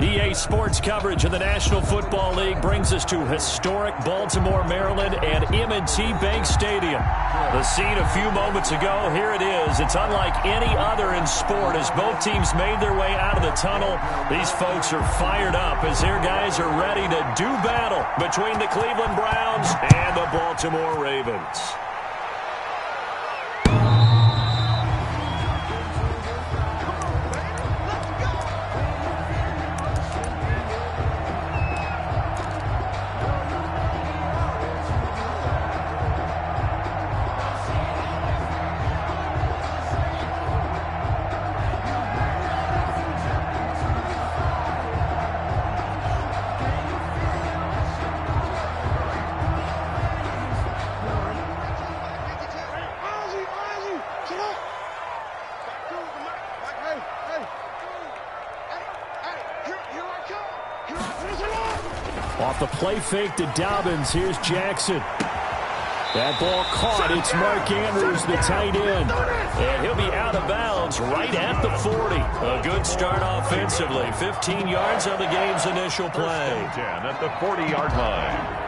EA Sports coverage of the National Football League brings us to historic Baltimore, Maryland, and M&T Bank Stadium. The scene a few moments ago, here it is. It's unlike any other in sport as both teams made their way out of the tunnel. These folks are fired up as their guys are ready to do battle between the Cleveland Browns and the Baltimore Ravens. Off the play fake to Dobbins. Here's Jackson. That ball caught. It's Mark Andrews, the tight end. And he'll be out of bounds right at the 40. A good start offensively. 15 yards on the game's initial play. 10 at the 40-yard line.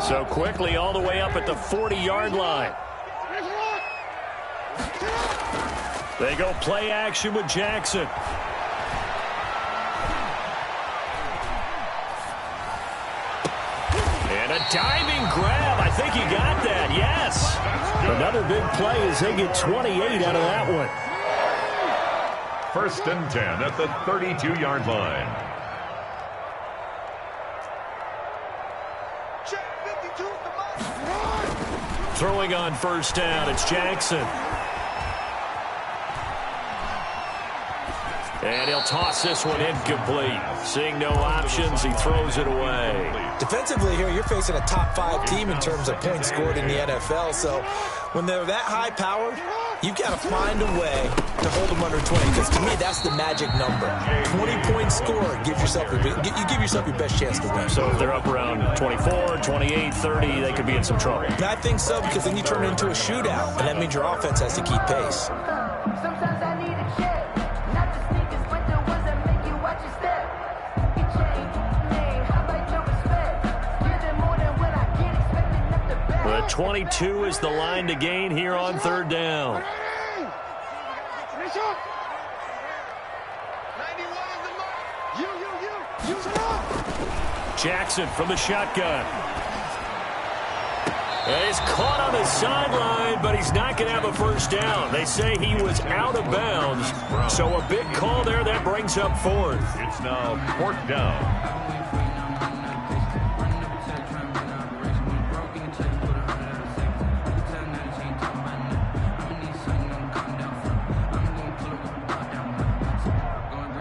So quickly all the way up at the 40-yard line. They go play action with Jackson. And a diving grab. I think he got that. Yes. Another big play as they get 28 out of that one. 1st and 10 at the 32-yard line. Throwing on 1st down, it's Jackson. And he'll toss this one incomplete. Seeing no options, he throws it away. Defensively here, you're facing a top 5 team in terms of points scored in the NFL. So when they're that high-powered, you've got to find a way to hold them under 20. Because to me, that's the magic number. 20-point score, you give yourself your best chance to win. So if they're up around 24, 28, 30, they could be in some trouble. And I think so, because then you turn it into a shootout, and that means your offense has to keep pace. The 22 is the line to gain here on 3rd down. Jackson from the shotgun. And he's caught on the sideline, but he's not going to have a 1st down. They say he was out of bounds. So a big call there that brings up 4th. It's now 4th down.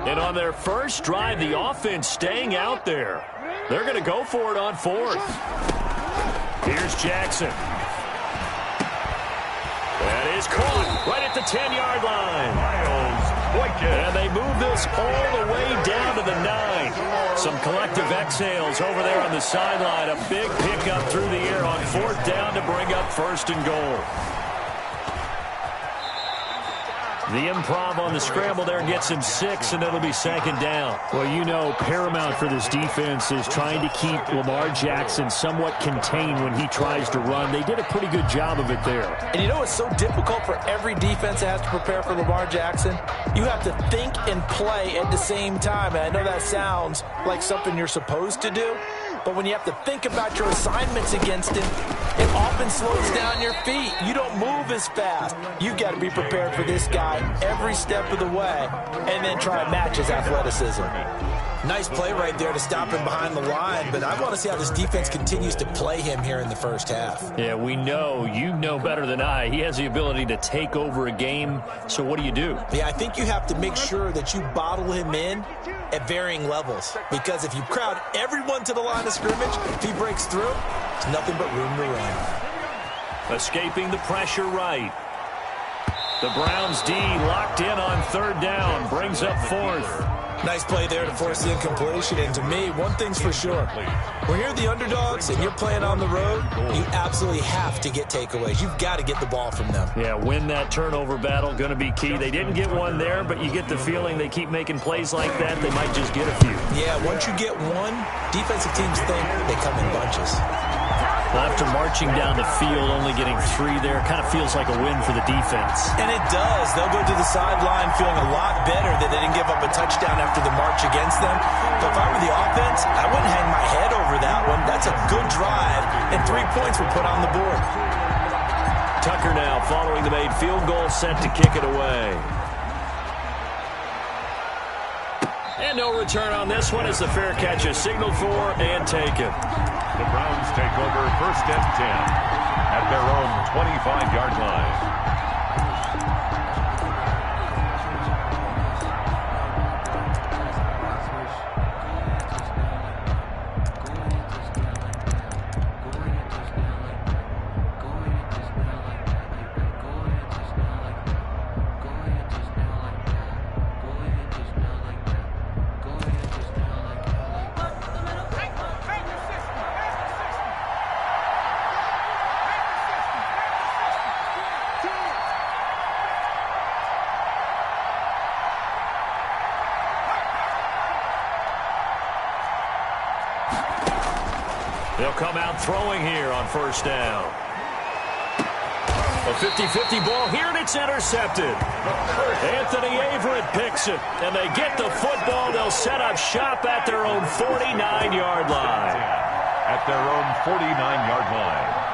And on their first drive, the offense staying out there. They're going to go for it on 4th. Here's Jackson. That is caught right at the 10-yard line. And they move this all the way down to the 9. Some collective exhales over there on the sideline. A big pickup through the air on 4th down to bring up 1st and goal. The improv on the scramble there gets him 6, and it'll be 2nd down. Well, you know, paramount for this defense is trying to keep Lamar Jackson somewhat contained when he tries to run. They did a pretty good job of it there. And you know it's so difficult for every defense that has to prepare for Lamar Jackson? You have to think and play at the same time. And I know that sounds like something you're supposed to do, but when you have to think about your assignments against him, it often slows down your feet. You don't move as fast. You've got to be prepared for this guy every step of the way and then try and match his athleticism. Nice play right there to stop him behind the line, but I want to see how this defense continues to play him here in the 1st half. Yeah, we know. You know better than I. He has the ability to take over a game, so what do you do? Yeah, I think you have to make sure that you bottle him in at varying levels, because if you crowd everyone to the line of scrimmage, if he breaks through, there's nothing but room to run. Escaping the pressure right. The Browns D locked in on 3rd down, brings up 4th. Nice play there to force the incompletion. And to me, one thing's for sure. When you're the underdogs and you're playing on the road, you absolutely have to get takeaways. You've got to get the ball from them. Yeah, win that turnover battle, going to be key. They didn't get one there, but you get the feeling they keep making plays like that, they might just get a few. Yeah, once you get one, defensive teams think they come in bunches. Well, after marching down the field, only getting 3 there, kind of feels like a win for the defense. And it does. They'll go to the sideline feeling a lot better that they didn't give up a touchdown after the march against them. But if I were the offense, I wouldn't hang my head over that one. That's a good drive, and 3 points were put on the board. Tucker now following the made field goal, set to kick it away. And no return on this one as the fair catch is signaled for and taken. The Browns take over 1st and 10 at their own 25-yard line. They'll come out throwing here on 1st down. A 50-50 ball here, and it's intercepted. Anthony Averett picks it, and they get the football. They'll set up shop at their own 49-yard line. At their own 49-yard line.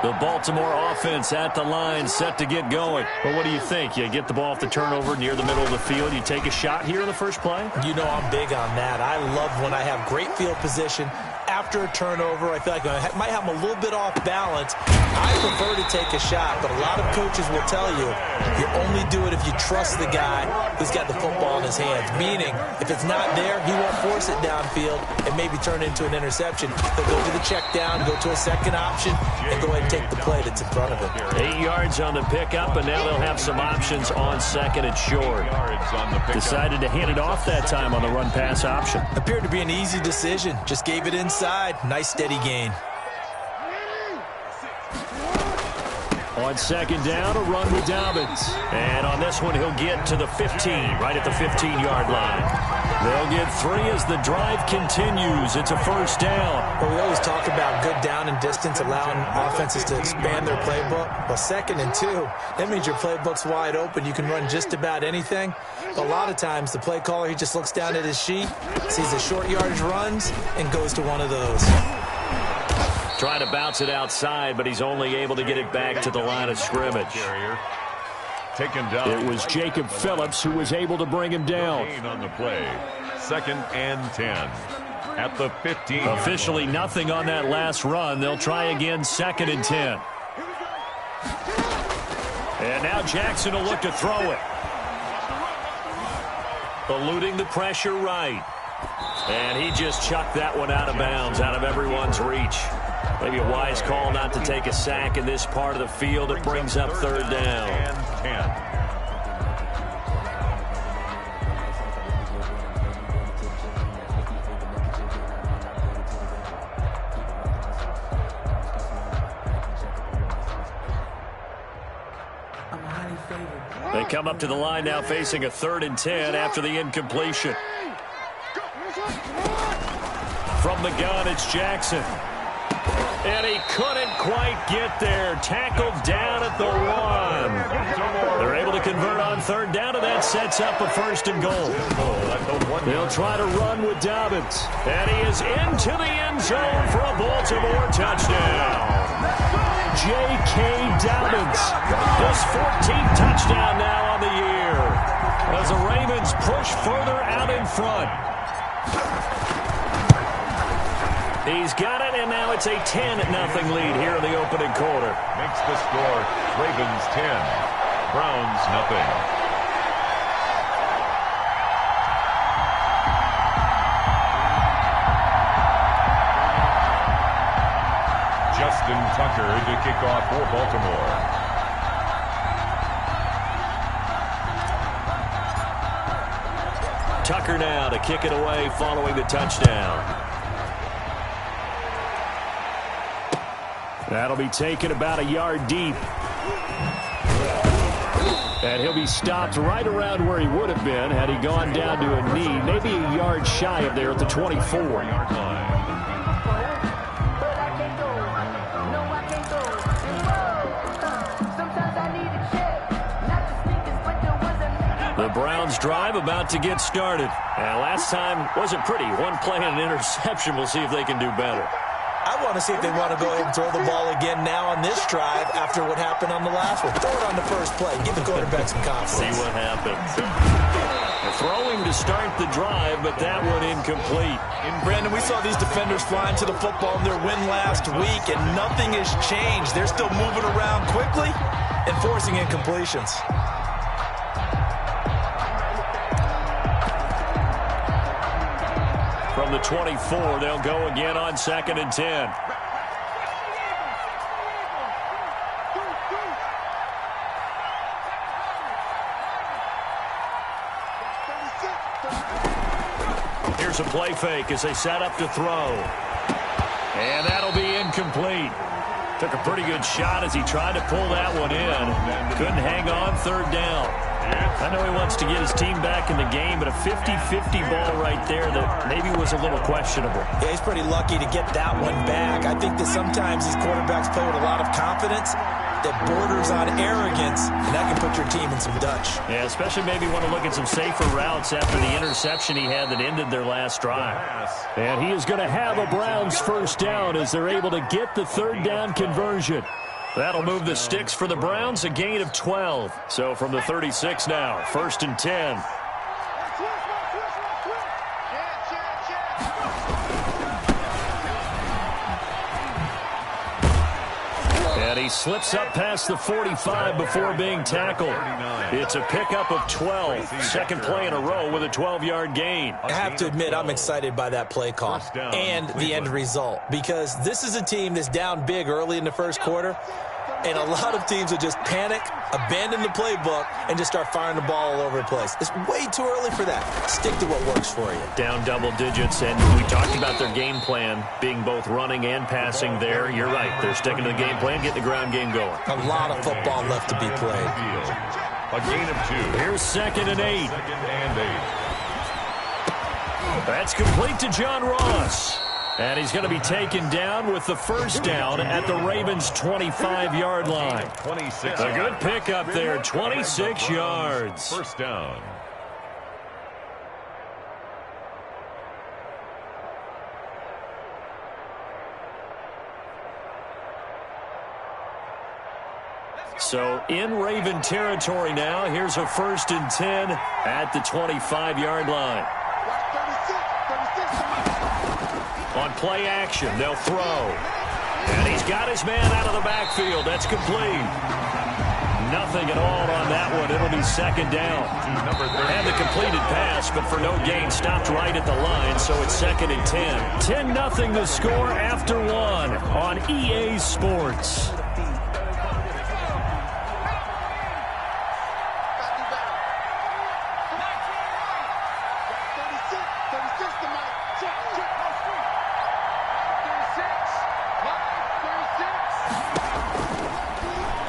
The Baltimore offense at the line, set to get going. Well, what do you think? You get the ball off the turnover near the middle of the field. You take a shot here in the first play? You know I'm big on that. I love when I have great field position. After a turnover, I feel like I might have them a little bit off balance. I prefer to take a shot, but a lot of coaches will tell you only do it if you trust the guy who's got the football in his hands. Meaning, if it's not there, he won't force it downfield and maybe turn it into an interception. He'll go to the check down, go to a second option, and go ahead and take the play that's in front of him. 8 yards on the pickup, and now they'll have some options on 2nd and short. Decided to hand it off that time on the run-pass option. Appeared to be an easy decision. Just gave it inside. Nice steady gain. On 2nd down, a run with Dobbins. And on this one, he'll get to the 15, right at the 15-yard line. They'll get 3 as the drive continues. It's a 1st down. Well, we always talk about good down and distance, allowing offenses to expand their playbook. Well, 2nd and 2, that means your playbook's wide open. You can run just about anything. But a lot of times, the play caller, he just looks down at his sheet, sees the short yardage runs, and goes to one of those. Trying to bounce it outside, but he's only able to get it back to the line of scrimmage. Taken down. It was Jacob Phillips who was able to bring him down. On the play. 2nd and 10 at the 15. Officially nothing on that last run. They'll try again 2nd and 10. And now Jackson will look to throw it. Eluding the pressure right. And he just chucked that one out of bounds, out of everyone's reach. Maybe a wise call not to take a sack in this part of the field. It brings up 3rd down. And 10. They come up to the line now facing a 3rd and 10 after the incompletion. From the gun, it's Jackson. And he couldn't quite get there. Tackled down at the 1. They're able to convert on 3rd down, and that sets up a 1st and goal. They'll try to run with Dobbins. And he is into the end zone for a Baltimore touchdown. J.K. Dobbins, his 14th touchdown now on the year, as the Ravens push further out in front. He's got it, and now it's a 10-0 lead here in the opening quarter. Makes the score Ravens 10, Browns nothing. Justin Tucker to kick off for Baltimore. Tucker now to kick it away following the touchdown. That'll be taken about a yard deep. And he'll be stopped right around where he would have been had he gone down to a knee, maybe a yard shy of there at the 24-yard line. The Browns drive about to get started. Last time wasn't pretty. One play and an interception. We'll see if they can do better. I want to see if they want to go ahead and throw the ball again now on this drive after what happened on the last one. Throw it on the first play. Give the quarterback some confidence. See what happens. Throwing to start the drive, but that one incomplete. Brandon, we saw these defenders flying to the football in their win last week, and nothing has changed. They're still moving around quickly and forcing incompletions. From the 24, they'll go again on 2nd and 10. Here's a play fake as they set up to throw. And that'll be incomplete. Took a pretty good shot as he tried to pull that one in. Couldn't hang on 3rd down. I know he wants to get his team back in the game, but a 50-50 ball right there that maybe was a little questionable. Yeah, he's pretty lucky to get that one back. I think that sometimes these quarterbacks play with a lot of confidence that borders on arrogance, and that can put your team in some Dutch. Yeah, especially maybe want to look at some safer routes after the interception he had that ended their last drive. And he is going to have a Browns first down as they're able to get the 3rd down conversion. That'll move the sticks for the Browns, a gain of 12. So from the 36 now, 1st and 10. And he slips up past the 45 before being tackled. It's a pickup of 12. Second play in a row with a 12-yard gain. I have to admit, I'm excited by that play call and the end result, because this is a team that's down big early in the first quarter, and a lot of teams will just panic, abandon the playbook, and just start firing the ball all over the place. It's way too early for that. Stick to what works for you. Down double digits, and we talked about their game plan being both running and passing there. You're right. They're sticking to the game plan, getting the ground game going. A lot of football left to be played. A gain of 2. Here's 2nd and 8. 2nd and 8. That's complete to John Ross. And he's going to be taken down with the first down at the Ravens' 25-yard line. 26. A good pickup there, 26 yards. First down. So in Raven territory now, here's a 1st and 10 at the 25-yard line. On play action, they'll throw. And he's got his man out of the backfield. That's complete. Nothing at all on that one. It'll be 2nd down. And the completed pass, but for no gain, stopped right at the line, so it's 2nd and 10. 10-0 the score after 1 on EA Sports.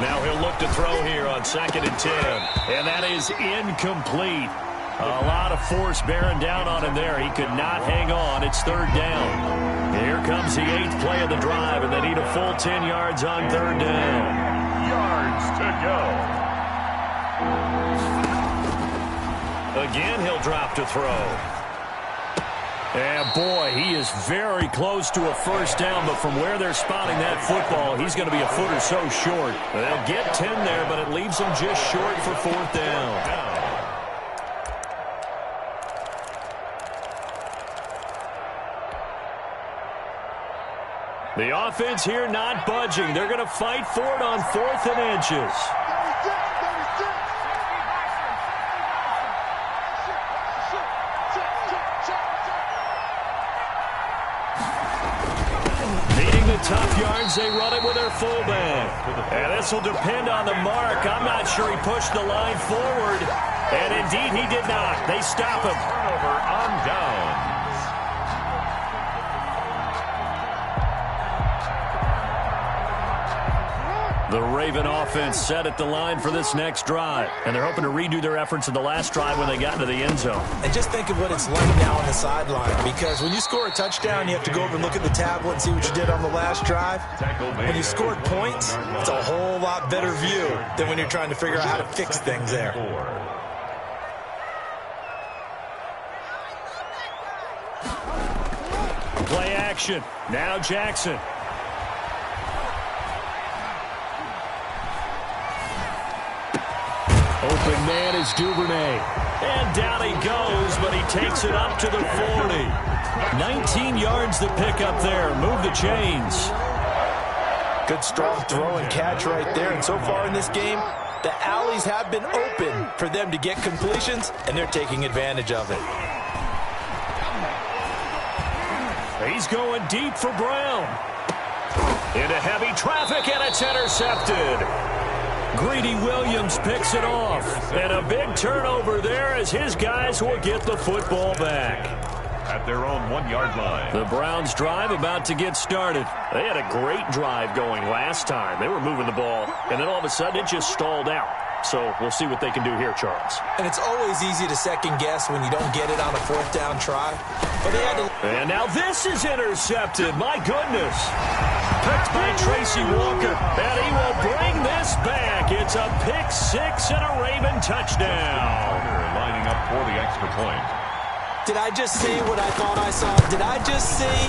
Now he'll look to throw here on 2nd and 10. And that is incomplete. A lot of force bearing down on him there. He could not hang on. It's 3rd down. Here comes the 8th play of the drive, and they need a full 10 yards on 3rd down. Yards to go. Again, he'll drop to throw. And boy, he is very close to a first down, but from where they're spotting that football, he's going to be a foot or so short. They'll get 10 there, but it leaves him just short for 4th down. The offense here not budging. They're going to fight for it on 4th and inches. Tough yards, they run it with their fullback. And this will depend on the mark. I'm not sure he pushed the line forward. And indeed he did not. They stop him. Turnover on downs. The Raven offense set at the line for this next drive. And they're hoping to redo their efforts in the last drive when they got into the end zone. And just think of what it's like now on the sideline. Because when you score a touchdown, you have to go over and look at the tablet and see what you did on the last drive. When you scored points, it's a whole lot better view than when you're trying to figure out how to fix things there. Play action. Now Jackson. Open man is Duvernay. And down he goes, but he takes it up to the 40. 19 yards to pick up there. Move the chains. Good strong throw and catch right there. And so far in this game, the alleys have been open for them to get completions, and they're taking advantage of it. He's going deep for Brown. Into heavy traffic, and it's intercepted. Greedy Williams picks it off. And a big turnover there as his guys will get the football back. At their own 1-yard line. The Browns drive about to get started. They had a great drive going last time. They were moving the ball, and then all of a sudden it just stalled out. So we'll see what they can do here, Charles. And it's always easy to second guess when you don't get it on a 4th down try. But they had to... And now this is intercepted. My goodness. Picked by Tracy Walker. And he will bring this back. It's a pick 6 and a Raven touchdown. Lining up for the extra point. Did I just see what I thought I saw? Did I just see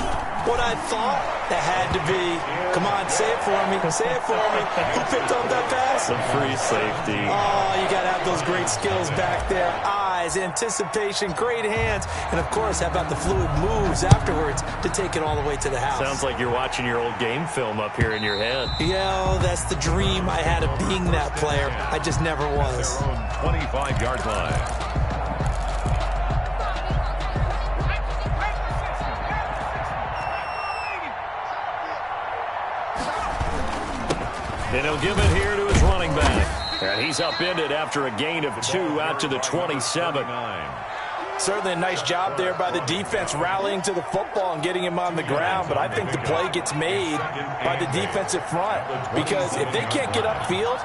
what I thought? That had to be. Come on, say it for me. Say it for me. Who picked up that pass? The free safety. Oh, you got to have those great skills back there. Eyes, anticipation, great hands. And, of course, how about the fluid moves afterwards to take it all the way to the house? Sounds like you're watching your old game film up here in your head. Yeah, that's the dream I had of being that player. I just never was. 25-yard line. And he'll give it here to his running back. And he's upended after a gain of 2 out to the 27. Certainly a nice job there by the defense rallying to the football and getting him on the ground. But I think the play gets made by the defensive front. Because if they can't get upfield,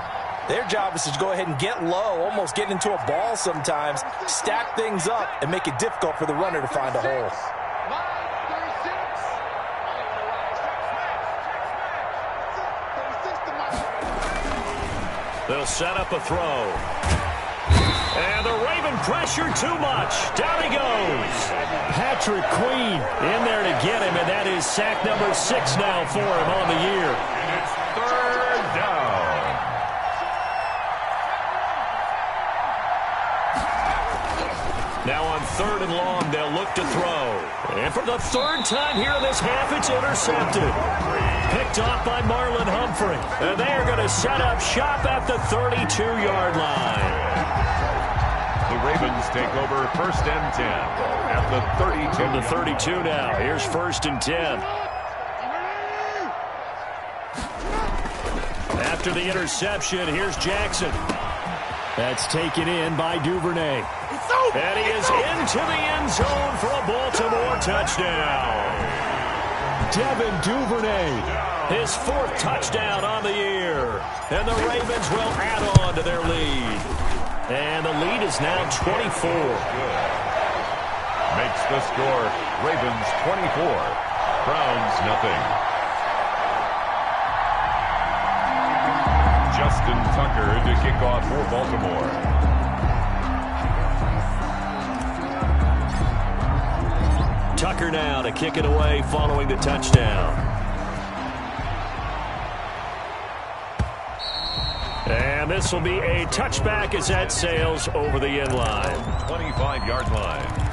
their job is to go ahead and get low, almost get into a ball sometimes, stack things up, and make it difficult for the runner to find a hole. They'll set up a throw. And the Raven pressure too much. Down he goes. Patrick Queen in there to get him, and that is sack number 6 now for him on the year. And it's 3rd down. Now on 3rd and long, they'll look to throw. And for the 3rd time here in this half, it's intercepted. Picked off by Marlon Humphrey. And they are going to set up shop at the 32-yard line. The Ravens take over 1st and 10 at the 32. From the 32 now. Here's 1st and 10. After the interception, here's Jackson. That's taken in by Duvernay. And he is into the end zone for a Baltimore touchdown. Devin Duvernay, his 4th touchdown on the year. And the Ravens will add on to their lead. And the lead is now 24. Makes the score Ravens 24, Browns nothing. Justin Tucker to kick off for Baltimore. Tucker now to kick it away following the touchdown. And this will be a touchback as that sails over the end line. 25-yard line.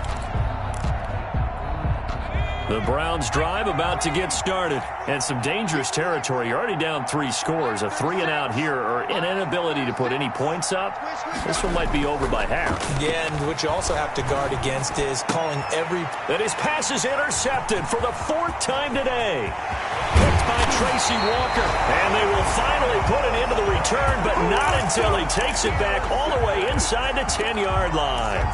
The Browns drive about to get started. And some dangerous territory. You're already down 3 scores. A 3-and-out here or an inability to put any points up. This one might be over by half. Yeah, and what you also have to guard against is calling every... That his pass is intercepted for the 4th time today. Picked by Tracy Walker. And they will finally put it into the return, but not until he takes it back all the way inside the 10-yard line.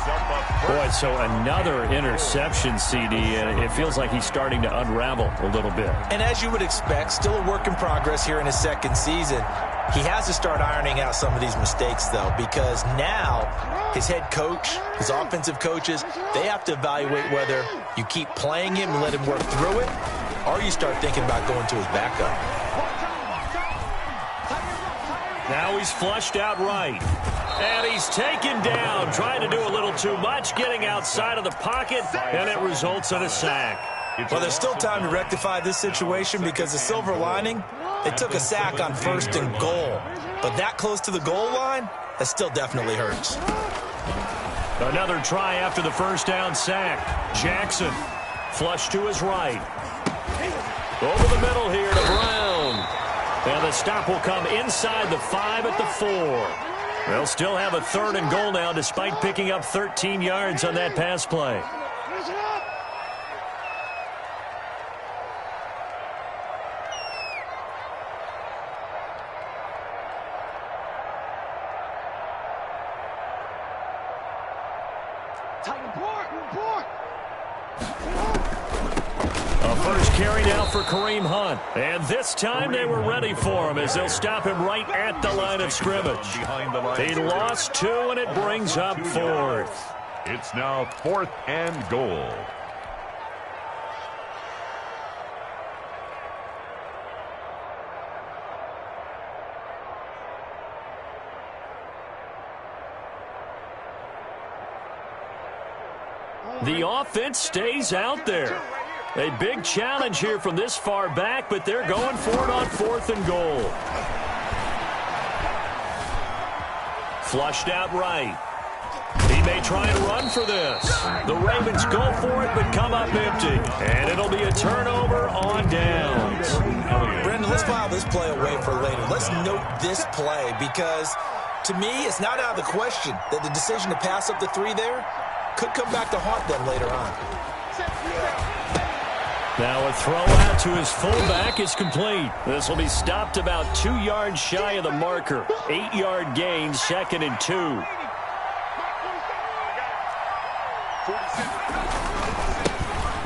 Boy, so another interception, CD, and it feels like he's starting to unravel a little bit. And as you would expect, still a work in progress here in his second season. He has to start ironing out some of these mistakes, though, because now his head coach, his offensive coaches, they have to evaluate whether you keep playing him and let him work through it, or you start thinking about going to his backup. Now he's flushed out right. And he's taken down, trying to do a little too much, getting outside of the pocket, and it results in a sack. Well, there's still time to rectify this situation because the silver lining, they took a sack on 1st and goal. But that close to the goal line, that still definitely hurts. Another try after the first down sack. Jackson, flush to his right. Over the middle here to Brown. And the stop will come inside the 5 at the 4. They'll still have a 3rd and goal now despite picking up 13 yards on that pass play. A first carry now for Kareem Hunt. And this time they were ready for him as they'll stop him right at the line of scrimmage. He lost 2, and it brings up 4th. It's now 4th and goal. The offense stays out there. A big challenge here from this far back, but they're going for it on 4th and goal. Flushed out right. He may try and run for this. The Ravens go for it, but come up empty. And it'll be a turnover on downs. Brendan, let's file this play away for later. Let's note this play because, to me, it's not out of the question that the decision to pass up the 3 there could come back to haunt them later on. Now a throw out to his fullback is complete. This will be stopped about 2 yards shy of the marker. 8-yard gain, 2nd and 2.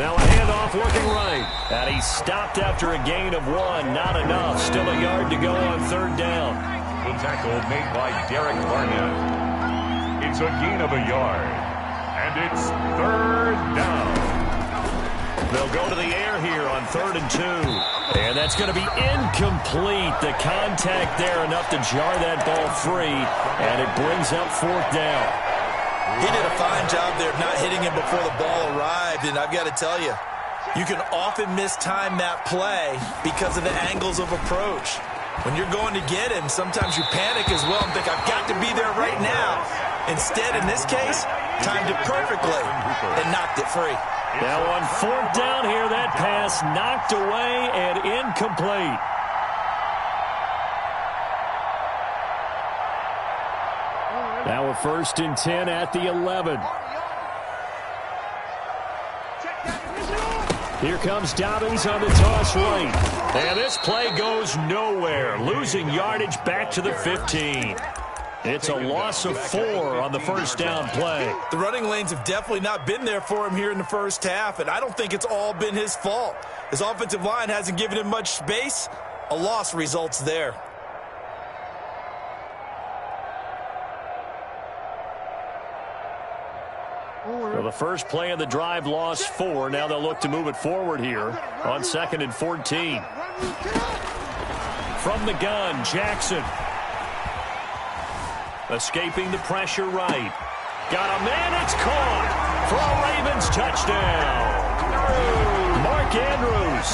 Now a handoff looking right. And he's stopped after a gain of 1. Not enough. Still a yard to go on 3rd down. The tackle made by Derek Barnett. It's a gain of a yard. And it's 3rd down. They'll go to the air here on 3rd and 2. And that's going to be incomplete. The contact there enough to jar that ball free. And it brings up 4th down. He did a fine job there of not hitting him before the ball arrived. And I've got to tell you, you can often mistime that play because of the angles of approach. When you're going to get him, sometimes you panic as well and think, I've got to be there right now. Instead, in this case, timed it perfectly and knocked it free. Now on 4th down here, that pass knocked away and incomplete. Now a 1st and 10 at the 11. Here comes Dobbins on the toss right. And this play goes nowhere. Losing yardage back to the 15. It's a loss of 4 on the first down play. The running lanes have definitely not been there for him here in the first half, and I don't think it's all been his fault. His offensive line hasn't given him much space. A loss results there. Well, the first play of the drive lost 4. Now they'll look to move it forward here on 2nd and 14. From the gun, Jackson. Escaping the pressure right. Got a man, it's caught for a Ravens touchdown. Mark Andrews,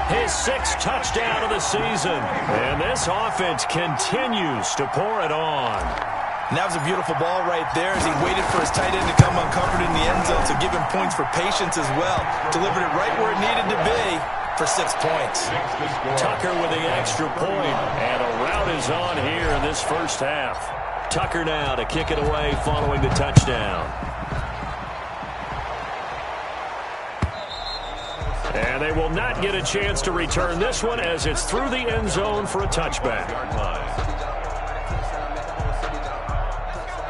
his 6th touchdown of the season. And this offense continues to pour it on. And that was a beautiful ball right there as he waited for his tight end to come uncovered in the end zone to give him points for patience as well. Delivered it right where it needed to be for 6 points. Tucker with the extra point, and a rout is on here in this first half. Tucker now to kick it away following the touchdown. And And they will not get a chance to return this one as it's through the end zone for a touchback.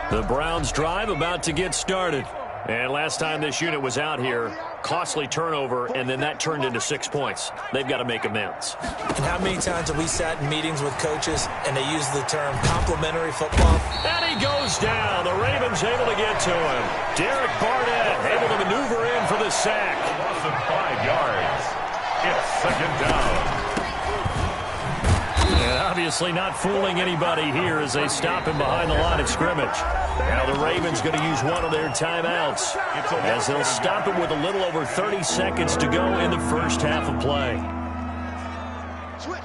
The Browns drive about to get started. And last time this unit was out here, costly turnover, and then that turned into 6 points. They've got to make amends. And how many times have we sat in meetings with coaches and they use the term complimentary football? And he goes down. The Ravens able to get to him. Derek Barnett able to maneuver in for the sack. Loss of 5 yards. It's second down. And obviously not fooling anybody here as they stop him behind the line of scrimmage. Now the Ravens going to use one of their timeouts as they'll stop it with a little over 30 seconds to go in the first half of play. Switch.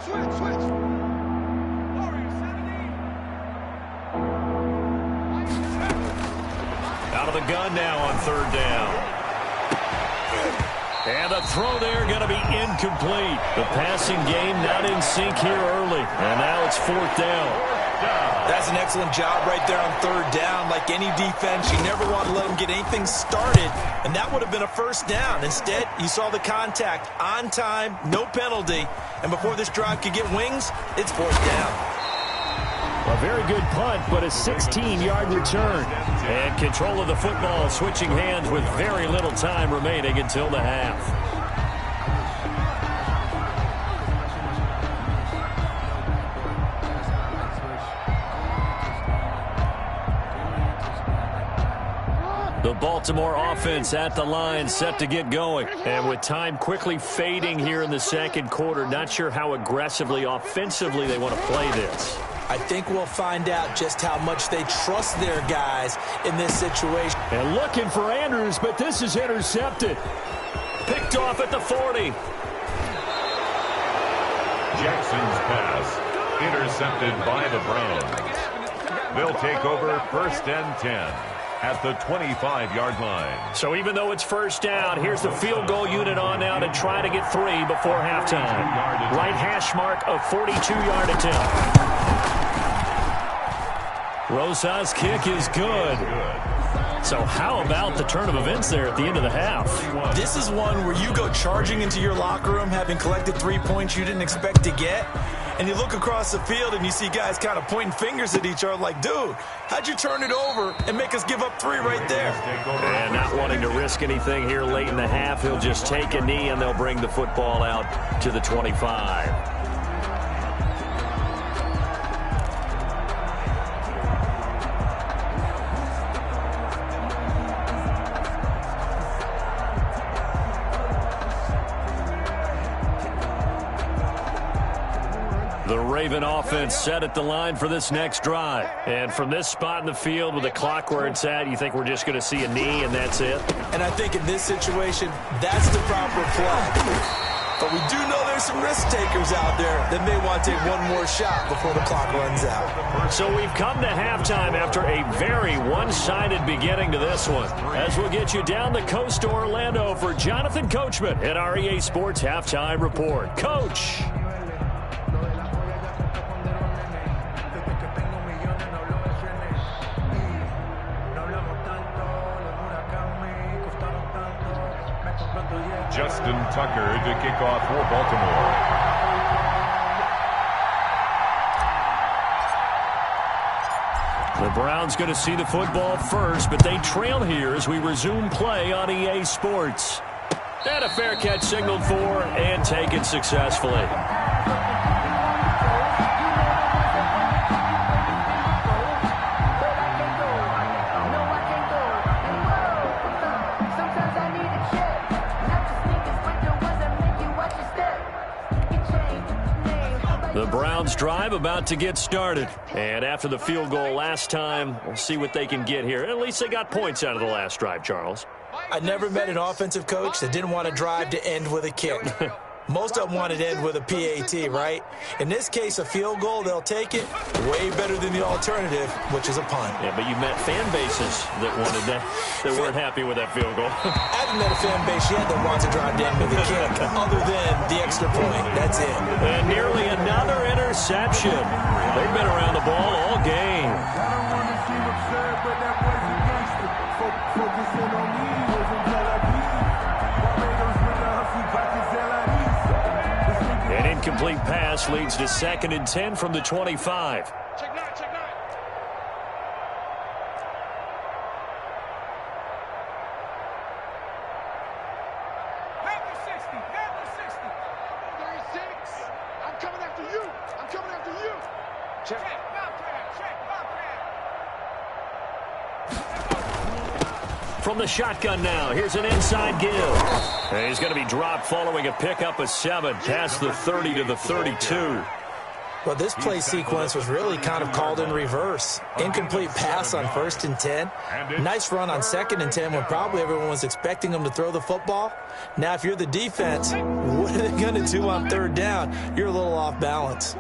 Out of the gun now on third down. And the throw there going to be incomplete. The passing game not in sync here early. And now it's fourth down. That's an excellent job right there on third down. Like any defense, you never want to let them get anything started, and that would have been a first down. Instead, you saw the contact on time, no penalty, and before this drive could get wings, it's fourth down. A very good punt, but a 16-yard return. And control of the football switching hands with very little time remaining until the half. The Baltimore offense at the line, set to get going. And with time quickly fading here in the second quarter, not sure how aggressively, offensively they want to play this. I think we'll find out just how much they trust their guys in this situation. And looking for Andrews, but this is intercepted. Picked off at the 40. Jackson's pass intercepted by the Browns. They'll take over first and 10 at the 25-yard line. So even though it's first down, here's the field goal unit on now to try to get 3 before halftime. Right hash mark of 42-yard attempt. Rosa's kick is good. So how about the turn of events there at the end of the half? This is one where you go charging into your locker room having collected 3 points you didn't expect to get, and you look across the field and you see guys kind of pointing fingers at each other like, dude, how'd you turn it over and make us give up 3 right there? And not wanting to risk anything here late in the half, he'll just take a knee and they'll bring the football out to the 25. The Raven offense set at the line for this next drive. And from this spot in the field with the clock where it's at, you think we're just going to see a knee and that's it? And I think in this situation, that's the proper play. But we do know there's some risk takers out there that may want to take one more shot before the clock runs out. So we've come to halftime after a very one-sided beginning to this one. As we'll get you down the coast to Orlando for Jonathan Coachman at our EA Sports Halftime Report. Coach. Justin Tucker to kick off for Baltimore. The Browns going to see the football first, but they trail here as we resume play on EA Sports. And a fair catch signaled for and taken successfully. The Browns drive about to get started. And after the field goal last time, we'll see what they can get here. At least they got points out of the last drive, Charles. I never met an offensive coach that didn't want a drive to end with a kick. Most of them wanted to end with a PAT, right? In this case, a field goal, they'll take it. Way better than the alternative, which is a punt. Yeah, but you met fan bases that wanted that, that weren't happy with that field goal. I haven't met a fan base yet that wants a drive to end with a kick, other than the extra point. That's it. And nearly another interception. They've been around the ball all game. I don't want to seem absurd, but that wasn't gangster. Focusing on me wasn't Tel Aviv. Barbados with the hustle, pockets LA. incomplete pass leads to 2nd and 10 from the 25. Check nine, check nine. From the shotgun now, here's an inside give. And he's going to be dropped following a pickup of 7 past the 30 to the 32. Well, this play sequence was really kind of called in reverse. Incomplete pass on 1st and 10. Nice run on 2nd and 10 when probably everyone was expecting him to throw the football. Now, if you're the defense, what are they going to do on 3rd down? You're a little off balance.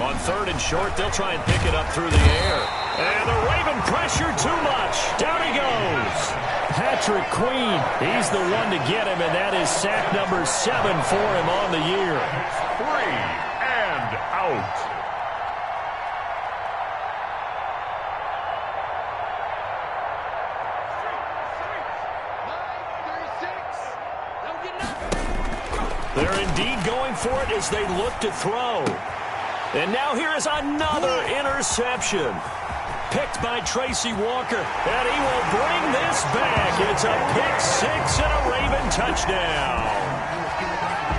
On 3rd and short, they'll try and pick it up through the air. And the Raven pressure too much. Down he goes. Patrick Queen, he's the one to get him, and that is sack number 7 for him on the year. 3 and out. They're indeed going for it as they look to throw. And now here is another interception. Picked by Tracy Walker. And he will bring this back. It's a pick 6 and a Raven touchdown.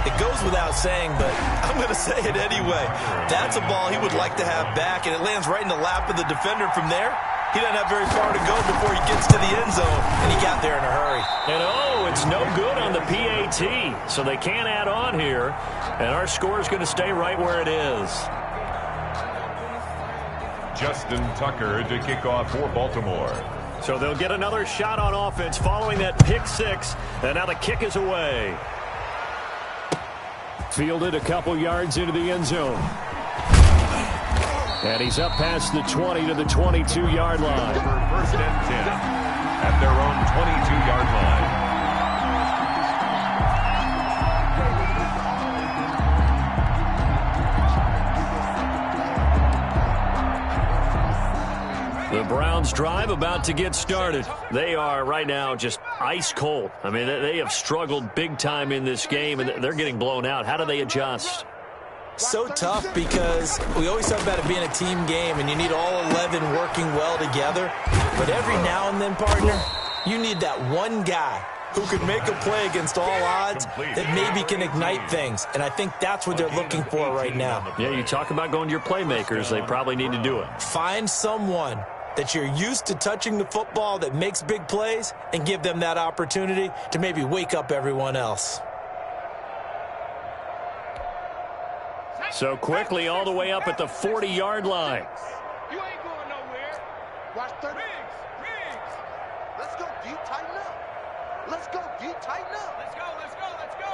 It goes without saying, but I'm going to say it anyway. That's a ball he would like to have back, and it lands right in the lap of the defender from there. He doesn't have very far to go before he gets to the end zone, and he got there in a hurry. And oh, it's no good on the PAT, so they can't add on here, and our score is going to stay right where it is. Justin Tucker to kick off for Baltimore. So they'll get another shot on offense following that pick 6, and now the kick is away. Fielded a couple yards into the end zone. And he's up past the 20 to the 22-yard line. 1st and 10 at their own 22-yard line. The Browns drive about to get started. They are right now just ice cold. I mean, they have struggled big time in this game, and they're getting blown out. How do they adjust? So tough because we always talk about it being a team game, and you need all 11 working well together. But every now and then, partner, you need that one guy who can make a play against all odds that maybe can ignite things. And I think that's what they're looking for right now. Yeah, you talk about going to your playmakers. They probably need to do it. Find someone that you're used to touching the football that makes big plays and give them that opportunity to maybe wake up everyone else. So quickly all the way up at the 40-yard line. You ain't going nowhere. Watch 30. Riggs. Let's go deep, tighten up. Let's go deep, tighten up. Let's go, let's go, let's go.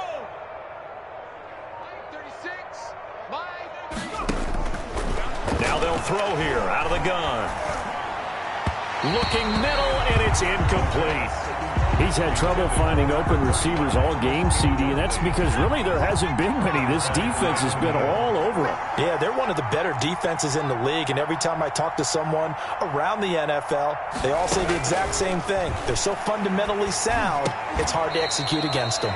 Mike 36. Mike 36. Now they'll throw here out of the gun. Looking middle, and it's incomplete. He's had trouble finding open receivers all game, CD, and that's because really there hasn't been many. This defense has been all over him. Yeah, they're one of the better defenses in the league, and every time I talk to someone around the NFL, they all say the exact same thing. They're so fundamentally sound, it's hard to execute against them.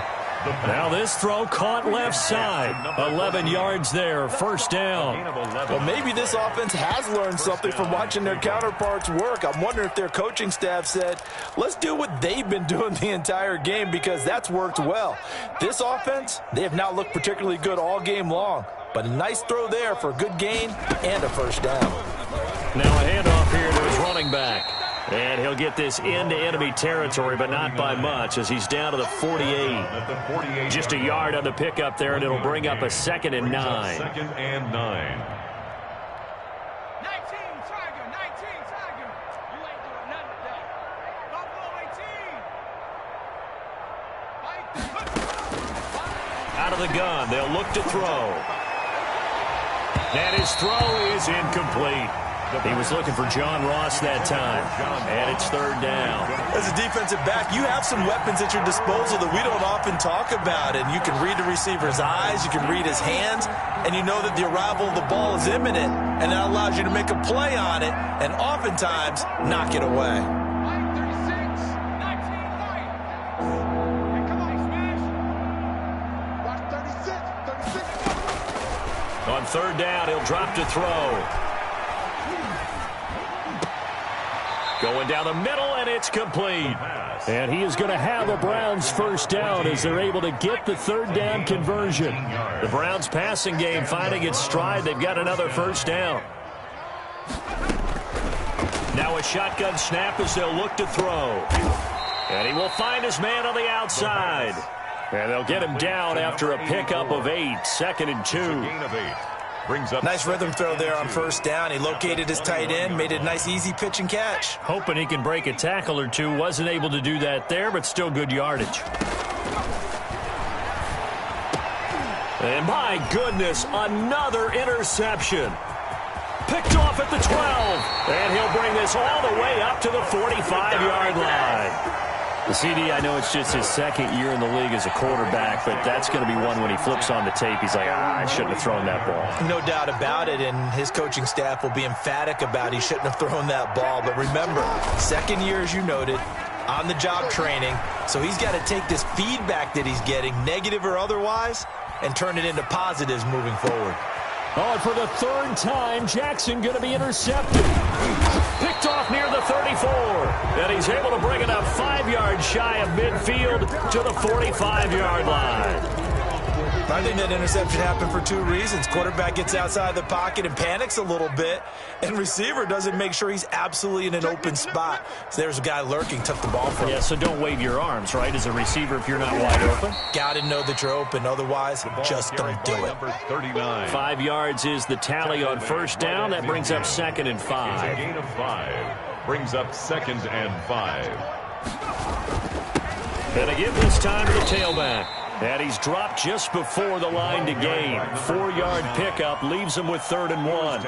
Now this throw caught left side. 11 yards there, 1st down. Well, maybe this offense has learned something from watching their counterparts work. I'm wondering if their coaching staff said, let's do what they've been doing the entire game because that's worked well. This offense, they have not looked particularly good all game long. But a nice throw there for a good gain and a 1st down. Now a handoff here to his running back. And he'll get this into enemy territory, but not by much as he's down to the 48. Just a yard on the pickup there, and it'll bring up a 2nd and 9. 2nd and 9. 19, Tiger. 19, Tiger. You ain't doing nothing today. Buffalo 18. Out of the gun, they'll look to throw. And his throw is incomplete. He was looking for John Ross that time, and it's 3rd down. As a defensive back, you have some weapons at your disposal that we don't often talk about, and you can read the receiver's eyes, you can read his hands, and you know that the arrival of the ball is imminent, and that allows you to make a play on it, and oftentimes knock it away. Mike 36. 19, Mike. Hey, come on, smash. third down. He'll drop to throw. Going down the middle, and it's complete. And he is going to have a Browns first down as they're able to get the third down conversion. The Browns passing game finding its stride. They've got another first down. Now a shotgun snap as they'll look to throw. And he will find his man on the outside. And they'll get him down after a pickup of 8. 2nd and 2. Nice rhythm throw there on first down. He located his tight end, made it a nice easy pitch and catch. Hoping he can break a tackle or two. Wasn't able to do that there, but still good yardage. And my goodness, another interception. Picked off at the 12. And he'll bring this all the way up to the 45-yard line. The CD, I know it's just his second year in the league as a quarterback, but that's going to be one when he flips on the tape. He's like, I shouldn't have thrown that ball. No doubt about it, and his coaching staff will be emphatic about he shouldn't have thrown that ball. But remember, second year, as you noted, on-the-job training, so he's got to take this feedback that he's getting, negative or otherwise, and turn it into positives moving forward. Oh, and for the third time, Jackson going to be intercepted. Picked off near the 34. And he's able to bring it up 5 yards shy of midfield to the 45-yard line. I think that interception happened for 2 reasons. Quarterback gets outside the pocket and panics a little bit, and receiver doesn't make sure he's absolutely in an open spot. So there's a guy lurking, took the ball from him. Yeah, so don't wave your arms, right, as a receiver if you're not wide open. Got to know that you're open. Otherwise, just don't do it. 5 yards is the tally on first down. That brings up 2nd and 5. A gain of 5. Brings up 2nd and 5. And a give this time to the tailback. And he's dropped just before the line to gain. 4-yard pickup leaves him with 3rd and 1.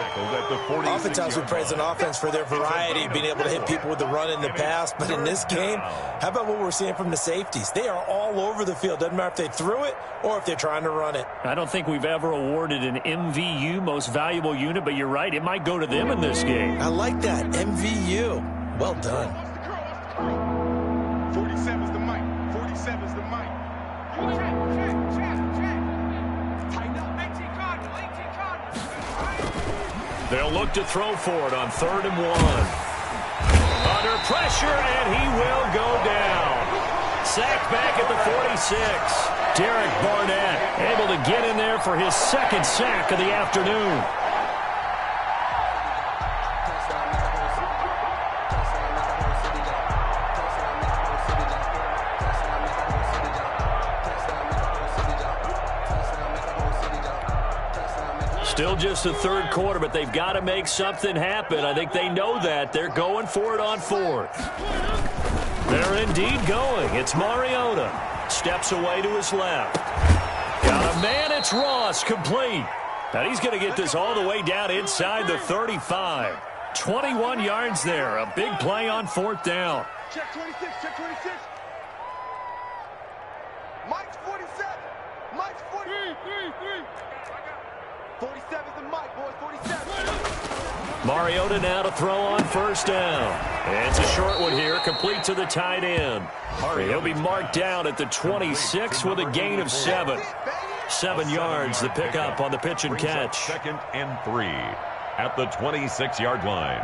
Oftentimes we praise an offense for their variety, being able to hit people with the run in the pass. But in this game, how about what we're seeing from the safeties? They are all over the field. Doesn't matter if they threw it or if they're trying to run it. I don't think we've ever awarded an MVU, most valuable unit, but you're right. It might go to them in this game. I like that. MVU. Well done. 47's the mic. 47's the mic. They'll look to throw for it on 3rd and 1. Under pressure, and he will go down. Sacked back at the 46. Derek Barnett able to get in there for his 2nd sack of the afternoon. Still just the 3rd quarter, but they've got to make something happen. I think they know that. They're going for it on 4th. They're indeed going. It's Mariota. Steps away to his left. Got a man. It's Ross. Complete. And he's going to get this all the way down inside the 35. 21 yards there. A big play on 4th down. Check 26. Check 26. Mike's 47. Mike's 47. 47's the mic, boys. 47. Mariota now to throw on first down. It's a short one here, complete to the tight end. He'll be marked down at the 26 with a gain of 7. 7 yards, the pickup on the pitch and catch. 2nd and 3 at the 26-yard line.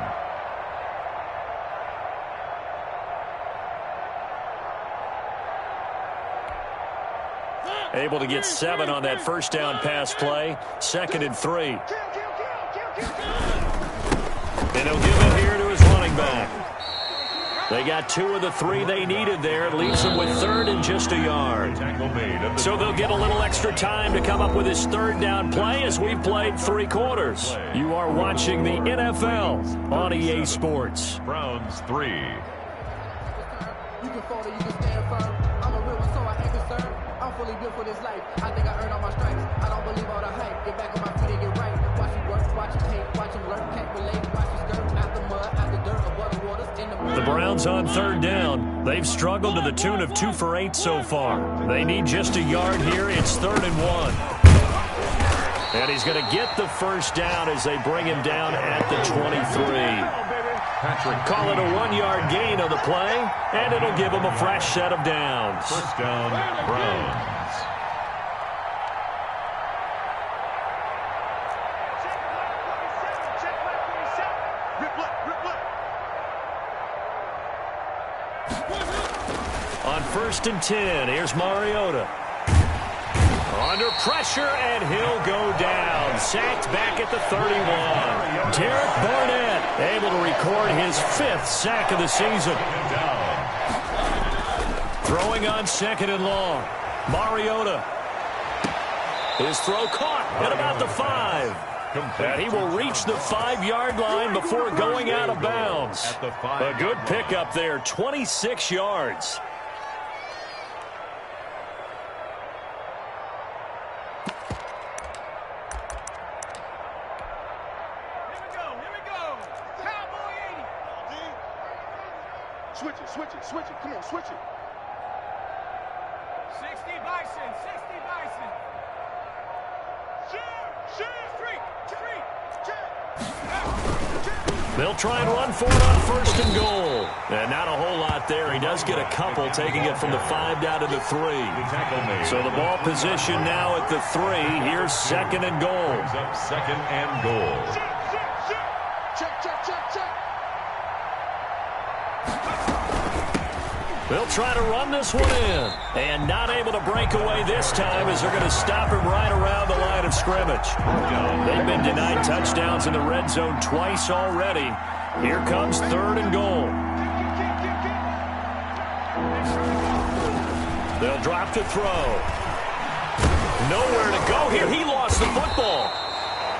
Able to get 7 on that first down pass play. 2nd and 3. And he'll give it here to his running back. They got 2 of the 3 they needed there. It leaves them with 3rd and just a yard. So they'll get a little extra time to come up with his 3rd down play as we've played 3 quarters. You are watching the NFL on EA Sports. Browns 3. You can fall or you can stand firm. I'm a real one, so I ain't concerned. I'm fully built for this life. I think I earned all my stripes. I don't believe all the hype. Get back on my feet and get right. Watch him work, watch him hate, watch him learn. Can't relate, watch him skirt. Out the mud, out the dirt, above the waters, in the mud. The Browns on 3rd down. They've struggled to the tune of 2 for 8 so far. They need just a yard here. It's 3rd and 1. And he's going to get the first down as they bring him down at the 23. Call it a 1-yard gain on the play, and it'll give him a fresh set of downs. First down, Browns. On 1st and 10, here's Mariota. Under pressure, and he'll go down. Sacked back at the 31. Derek Barnett able to record his 5th sack of the season. Throwing on 2nd and long. Mariota. His throw caught at about the 5. And he will reach the 5-yard line before going out of bounds. A good pickup there, 26 yards. Switch it. Come on, switch it. 60 Bison, 60 Bison. They'll try and run for it on 1st and goal. And not a whole lot there. He does get a couple, taking it from the 5 down to the 3. So the ball position now at the 3. Here's 2nd and goal. 2nd and goal. Check. They'll try to run this one in. And not able to break away this time as they're going to stop him right around the line of scrimmage. They've been denied touchdowns in the red zone twice already. Here comes 3rd and goal. They'll drop to throw. Nowhere to go here. He lost the football.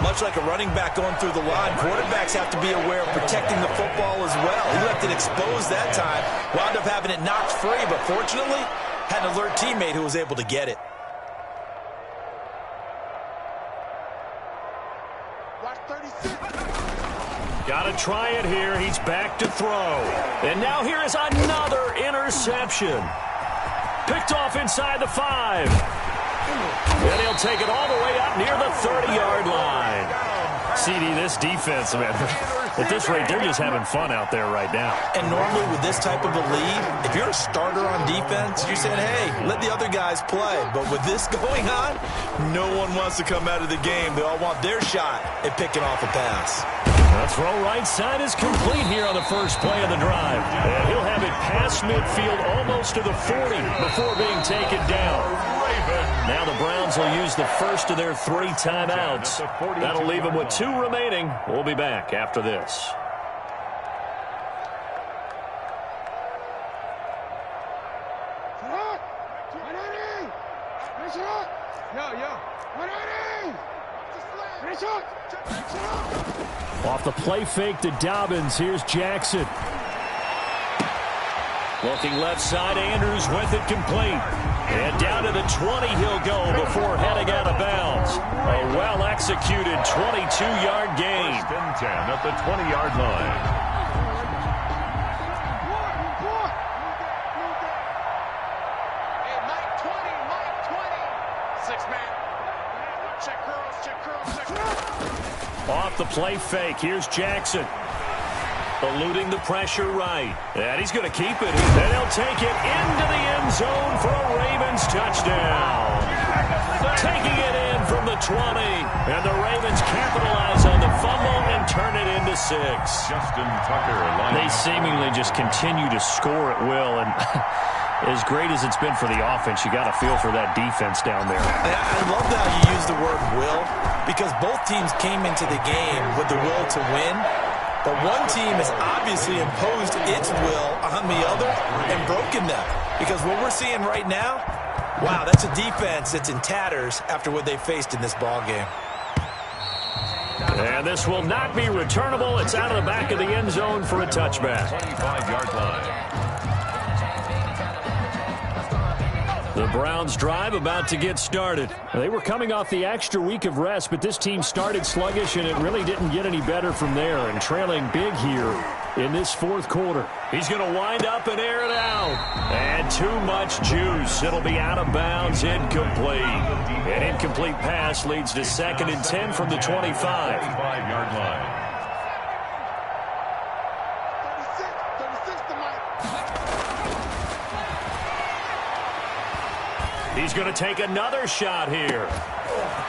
Much like a running back going through the line, quarterbacks have to be aware of protecting the football as well. He left it exposed that time, wound up having it knocked free, but fortunately, had an alert teammate who was able to get it. Watch 36. Got to try it here. He's back to throw. And now here is another interception. Picked off inside the 5. And he'll take it all the way up near the 30-yard line. CD, this defense, man, at this rate, they're just having fun out there right now. And normally with this type of a lead, if you're a starter on defense, you're saying, hey, let the other guys play. But with this going on, no one wants to come out of the game. They all want their shot at picking off a pass. The throw right side is complete here on the first play of the drive. And he'll have it past midfield almost to the 40 before being taken down. Now the Browns will use the first of their 3 timeouts. That'll leave them with 2 remaining. We'll be back after this. Off the play fake to Dobbins. Here's Jackson. Looking left side, Andrews with it complete. And down to the 20 he'll go before heading out of bounds. A well-executed 22-yard gain. 1st and 10 at the 20-yard line. Hey, Mike 20. 6-man. Check curls. Off the play fake, here's Jackson. Eluding the pressure right. And he's going to keep it. And he'll take it into the end zone for a Ravens touchdown. Taking it in from the 20. And the Ravens capitalize on the fumble and turn it into 6. Justin Tucker. They seemingly just continue to score at will. And as great as it's been for the offense, you got to feel for that defense down there. I love how you use the word will, because both teams came into the game with the will to win. But one team has obviously imposed its will on the other and broken them. Because what we're seeing right now, wow, that's a defense that's in tatters after what they faced in this ballgame. And this will not be returnable. It's out of the back of the end zone for a touchback. 25-yard line. The Browns drive about to get started. They were coming off the extra week of rest, but this team started sluggish, and it really didn't get any better from there, and trailing big here in this 4th quarter. He's going to wind up and air it out. And too much juice. It'll be out of bounds, incomplete. An incomplete pass leads to 2nd and 10 from the 25. 25-yard line. He's going to take another shot here.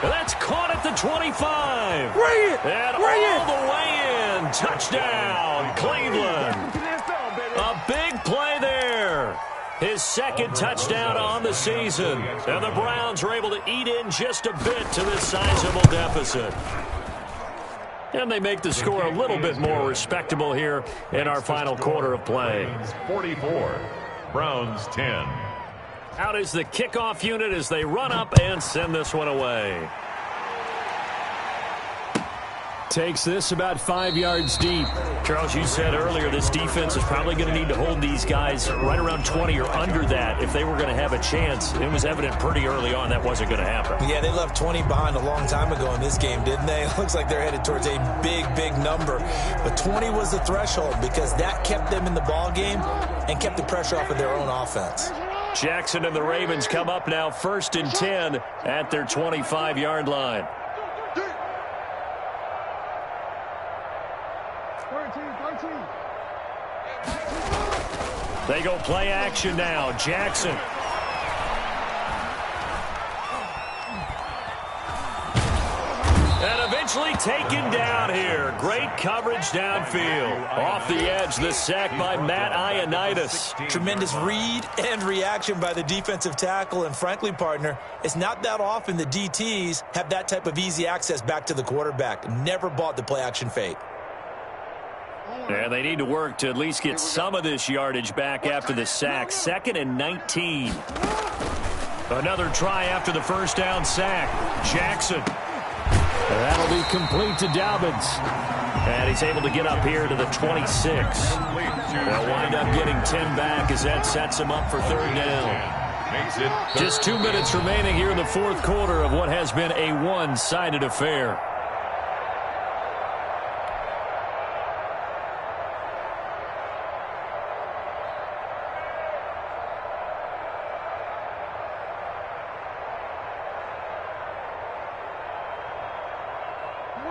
That's caught at the 25. Bring it! And all the way in. Touchdown, Cleveland. A big play there. His second touchdown on the season. And the Browns are able to eat in just a bit to this sizable deficit. And they make the score a little bit more respectable here in our final quarter of play. 44, Browns 10. Out is the kickoff unit as they run up and send this one away. Takes this about 5 yards deep. Charles, you said earlier this defense is probably going to need to hold these guys right around 20 or under that if they were going to have a chance. It was evident pretty early on that wasn't going to happen. Yeah, they left 20 behind a long time ago in this game, didn't they? It looks like they're headed towards a big, big number. But 20 was the threshold because that kept them in the ball game and kept the pressure off of their own offense. Jackson and the Ravens come up now 1st and 10 at their 25-yard line. They go play action now. Jackson. And eventually taken down here. Great coverage downfield. Off the edge, the sack by Matt Ioannidis. Tremendous read and reaction by the defensive tackle. And frankly, partner, it's not that often the DTs have that type of easy access back to the quarterback. Never bought the play action fake. And they need to work to at least get some of this yardage back after the sack. 2nd and 19. Another try after the first down sack. Jackson. That'll be complete to Dobbins. And he's able to get up here to the 26. They'll wind up getting 10 back as that sets him up for 3rd down. Just 2 minutes remaining here in the 4th quarter of what has been a one-sided affair.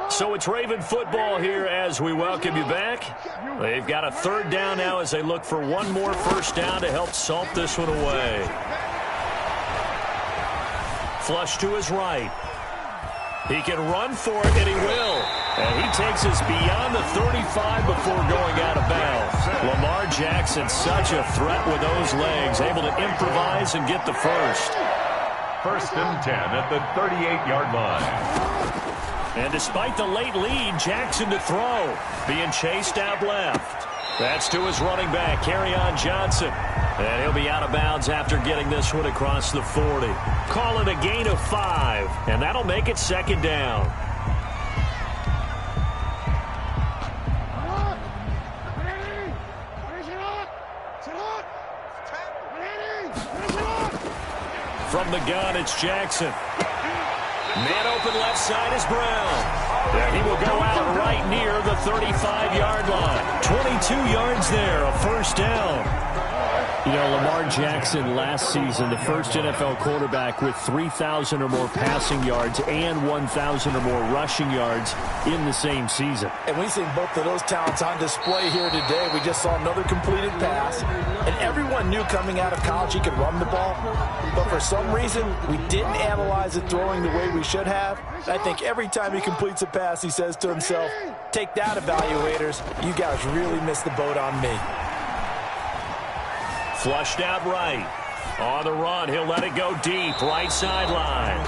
So it's Raven football here as we welcome you back. They've got a 3rd down now as they look for one more first down to help salt this one away. Flush to his right. He can run for it, and he will. And he takes us beyond the 35 before going out of bounds. Lamar Jackson, such a threat with those legs, able to improvise and get the first. 1st and 10 at the 38-yard line. And despite the late lead, Jackson to throw. Being chased out left. That's to his running back, Kerryon Johnson. And he'll be out of bounds after getting this one across the 40. Call it a gain of 5. And that'll make it 2nd down. From the gun, it's Jackson. Man open left side is Brown. And he will go out right near the 35-yard line. 22 yards there, a first down. You know, Lamar Jackson last season, the first NFL quarterback with 3,000 or more passing yards and 1,000 or more rushing yards in the same season. And we've seen both of those talents on display here today. We just saw another completed pass. And everyone knew coming out of college he could run the ball. But for some reason, we didn't analyze it throwing the way we should have. I think every time he completes a pass, he says to himself, take that, evaluators. You guys really missed the boat on me. Flushed out right. On the run, he'll let it go deep. Right sideline.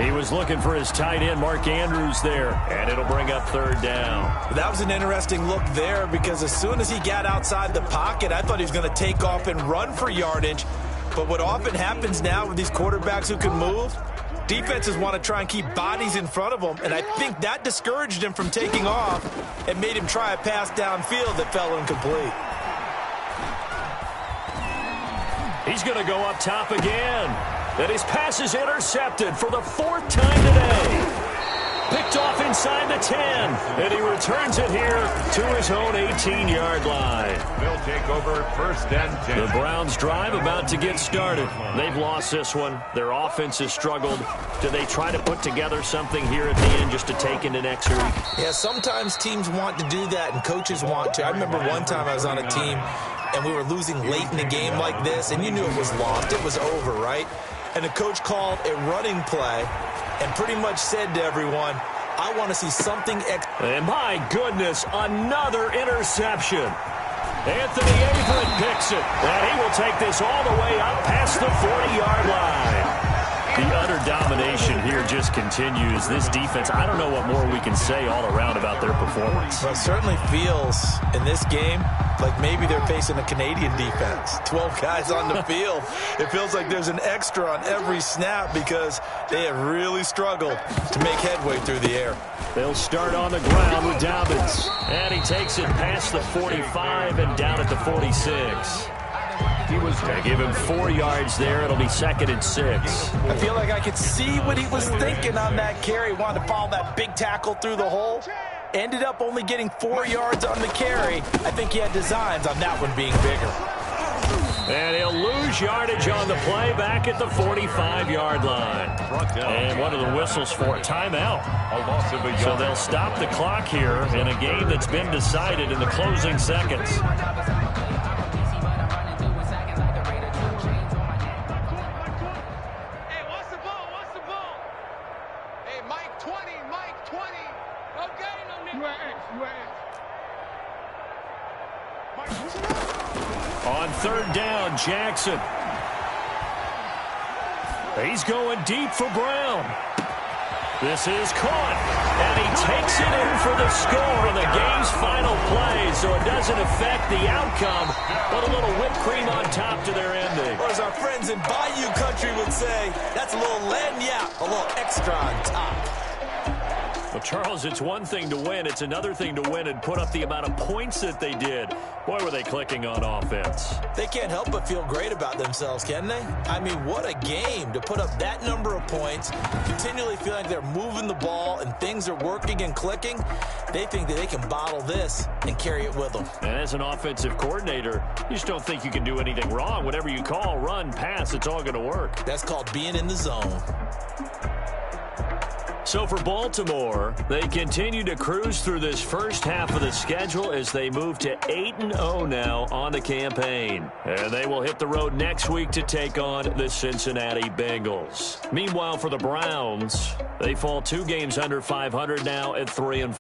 He was looking for his tight end, Mark Andrews, there. And it'll bring up 3rd down. That was an interesting look there because as soon as he got outside the pocket, I thought he was going to take off and run for yardage. But what often happens now with these quarterbacks who can move, defenses want to try and keep bodies in front of them. And I think that discouraged him from taking off and made him try a pass downfield that fell incomplete. He's going to go up top again. And his pass is intercepted for the 4th time today. Picked off inside the 10. And he returns it here to his own 18-yard line. They'll take over 1st and 10. The Browns drive about to get started. They've lost this one. Their offense has struggled. Do they try to put together something here at the end just to take into next week? Yeah, sometimes teams want to do that and coaches want to. I remember one time I was on a team and we were losing late in a game like this, and you knew it was lost. It was over, right? And the coach called a running play and pretty much said to everyone, I want to see something. And my goodness, another interception. Anthony Averett picks it. And he will take this all the way up past the 40-yard line. The utter domination here just continues. This defense, I don't know what more we can say all around about their performance. Well, it certainly feels in this game like maybe they're facing a Canadian defense. 12 guys on the field. It feels like there's an extra on every snap because they have really struggled to make headway through the air. They'll start on the ground with Dobbins. And he takes it past the 45 and down at the 46. They give him 4 yards there. It'll be 2nd and 6. I feel like I could see what he was thinking on that carry. Wanted to follow that big tackle through the hole. Ended up only getting 4 yards on the carry. I think he had designs on that one being bigger. And he'll lose yardage on the play back at the 45-yard line. And what are the whistles for? Timeout. So they'll stop the clock here in a game that's been decided in the closing seconds. On 3rd down, Jackson. He's going deep for Brown. This is caught, and he takes it in for the score on the game's final play, so it doesn't affect the outcome, but a little whipped cream on top to their ending. Or as our friends in Bayou Country would say, that's a little lagniappe, a little extra on top. Well, Charles, it's one thing to win. It's another thing to win and put up the amount of points that they did. Boy, were they clicking on offense. They can't help but feel great about themselves, can they? I mean, what a game to put up that number of points, continually feeling like they're moving the ball and things are working and clicking. They think that they can bottle this and carry it with them. And as an offensive coordinator, you just don't think you can do anything wrong. Whatever you call, run, pass, it's all going to work. That's called being in the zone. So for Baltimore, they continue to cruise through this first half of the schedule as they move to 8-0 now on the campaign. And they will hit the road next week to take on the Cincinnati Bengals. Meanwhile, for the Browns, they fall 2 games under 500 now at 3-4.